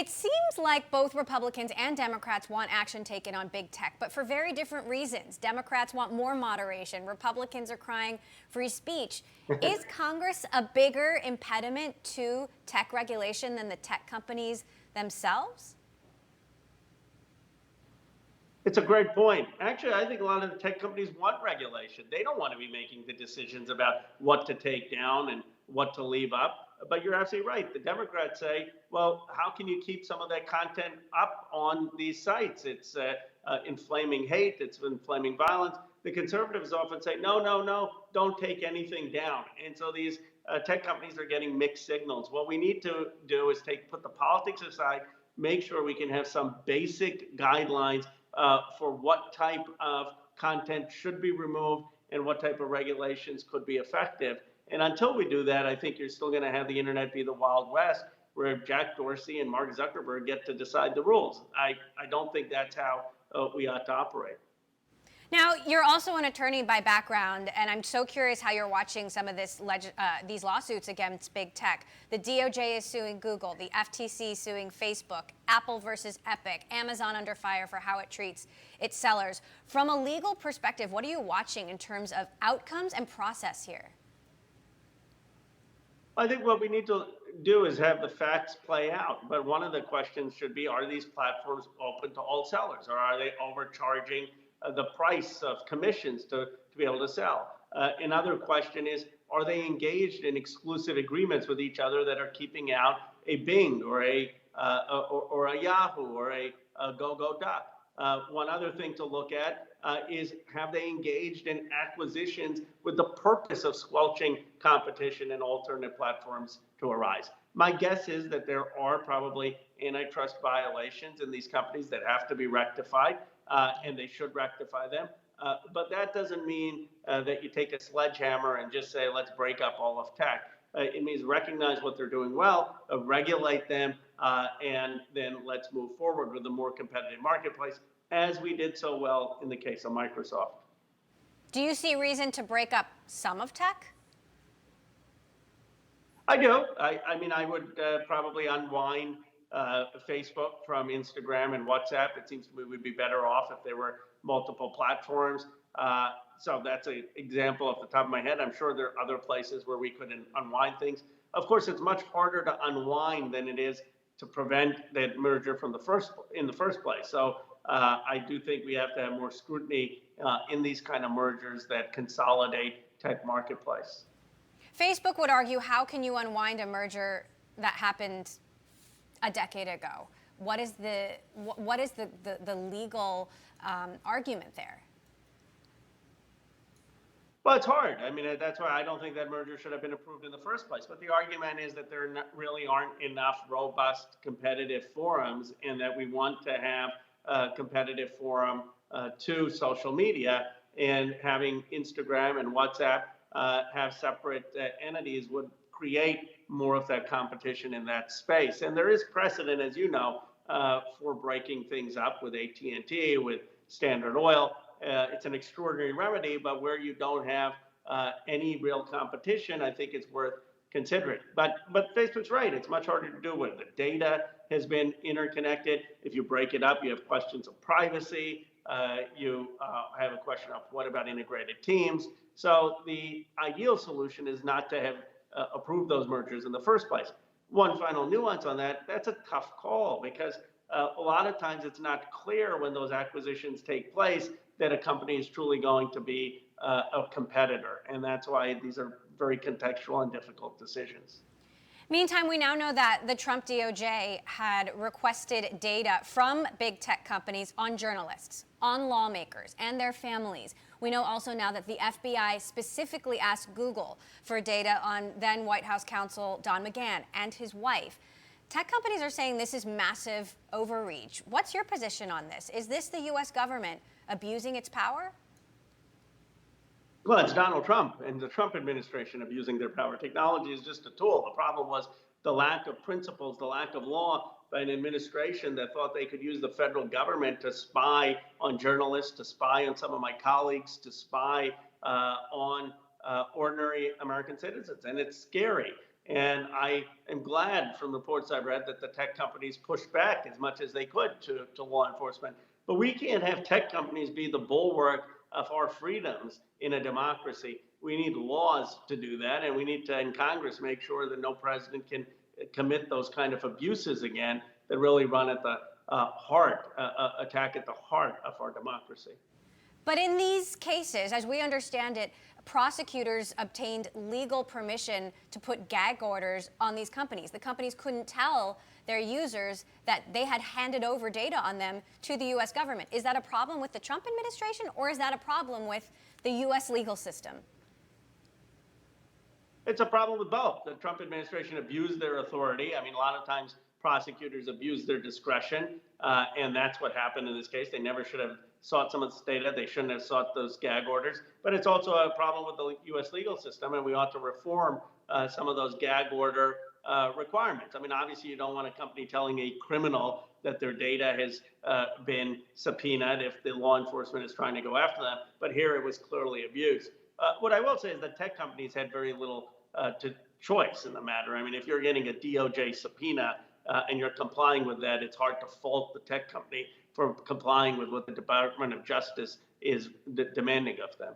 It seems like both Republicans and Democrats want action taken on big tech, but for very different reasons. Democrats want more moderation. Republicans are crying free speech. Is Congress a bigger impediment to tech regulation than the tech companies themselves? It's a great point. Actually, I think a lot of the tech companies want regulation. They don't want to be making the decisions about what to take down and what to leave up. But you're absolutely right. The Democrats say, well, how can you keep some of that content up on these sites? It's inflaming hate, it's inflaming violence. The conservatives often say, no, no, no, don't take anything down. And so these tech companies are getting mixed signals. What we need to do is put the politics aside, make sure we can have some basic guidelines for what type of content should be removed and what type of regulations could be effective. And until we do that, I think you're still going to have the internet be the Wild West, where Jack Dorsey and Mark Zuckerberg get to decide the rules. I don't think that's how we ought to operate. Now, you're also an attorney by background, and I'm so curious how you're watching some of these lawsuits against big tech. The DOJ is suing Google, the FTC suing Facebook, Apple versus Epic, Amazon under fire for how it treats its sellers. From a legal perspective, what are you watching in terms of outcomes and process here? I think what we need to do is have the facts play out. But one of the questions should be, are these platforms open to all sellers, or are they overcharging the price of commissions to be able to sell? Another question is, are they engaged in exclusive agreements with each other that are keeping out a Bing or a Yahoo or a GoGoDuck? One other thing to look at is, have they engaged in acquisitions with the purpose of squelching competition and alternate platforms to arise? My guess is that there are probably antitrust violations in these companies that have to be rectified, and they should rectify them. But that doesn't mean that you take a sledgehammer and just say, let's break up all of tech. It means recognize what they're doing well, regulate them, and then let's move forward with a more competitive marketplace, as we did so well in the case of Microsoft. Do you see reason to break up some of tech? I do. I mean, I would probably unwind Facebook from Instagram and WhatsApp. It seems to me we'd be better off if there were multiple platforms. So that's an example off the top of my head. I'm sure there are other places where we could unwind things. Of course, it's much harder to unwind than it is to prevent that merger in the first place. So I do think we have to have more scrutiny in these kind of mergers that consolidate tech marketplace. Facebook would argue, how can you unwind a merger that happened a decade ago? What is the legal argument there? Well, it's hard. I mean, that's why I don't think that merger should have been approved in the first place. But the argument is that there really aren't enough robust competitive forums, and that we want to have a competitive forum to social media, and having Instagram and WhatsApp have separate entities would create more of that competition in that space. And there is precedent, as you know, for breaking things up with AT&T, with Standard Oil. It's an extraordinary remedy, but where you don't have any real competition, I think it's worth considering. But Facebook's right. It's much harder to do with it. The data has been interconnected. If you break it up, you have questions of privacy. You have a question of what about integrated teams? So the ideal solution is not to have approved those mergers in the first place. One final nuance on that, that's a tough call, because a lot of times it's not clear when those acquisitions take place that a company is truly going to be a competitor. And that's why these are very contextual and difficult decisions. Meantime, we now know that the Trump DOJ had requested data from big tech companies on journalists, on lawmakers, and their families. We know also now that the FBI specifically asked Google for data on then White House counsel Don McGahn and his wife. Tech companies are saying this is massive overreach. What's your position on this? Is this the U.S. government abusing its power? Well, it's Donald Trump and the Trump administration abusing their power. Technology is just a tool. The problem was the lack of principles, the lack of law by an administration that thought they could use the federal government to spy on journalists, to spy on some of my colleagues, to spy on ordinary American citizens. And it's scary. And I am glad from reports I've read that the tech companies pushed back as much as they could to law enforcement. But we can't have tech companies be the bulwark of our freedoms in a democracy. We need laws to do that, and we need to, in Congress, make sure that no president can commit those kind of abuses again that really run at the attack at the heart of our democracy. But in these cases, as we understand it, prosecutors obtained legal permission to put gag orders on these companies. The companies couldn't tell their users that they had handed over data on them to the U.S. government. Is that a problem with the Trump administration, or is that a problem with the U.S. legal system? It's a problem with both. The Trump administration abused their authority. I mean, a lot of times prosecutors abuse their discretion, and that's what happened in this case. They never should have sought some of this data. They shouldn't have sought those gag orders. But it's also a problem with the U.S. legal system, and we ought to reform some of those gag order requirements. I mean, obviously, you don't want a company telling a criminal that their data has been subpoenaed if the law enforcement is trying to go after them. But here it was clearly abused. What I will say is that tech companies had very little choice in the matter. I mean, if you're getting a DOJ subpoena and you're complying with that, it's hard to fault the tech company for complying with what the Department of Justice is demanding of them.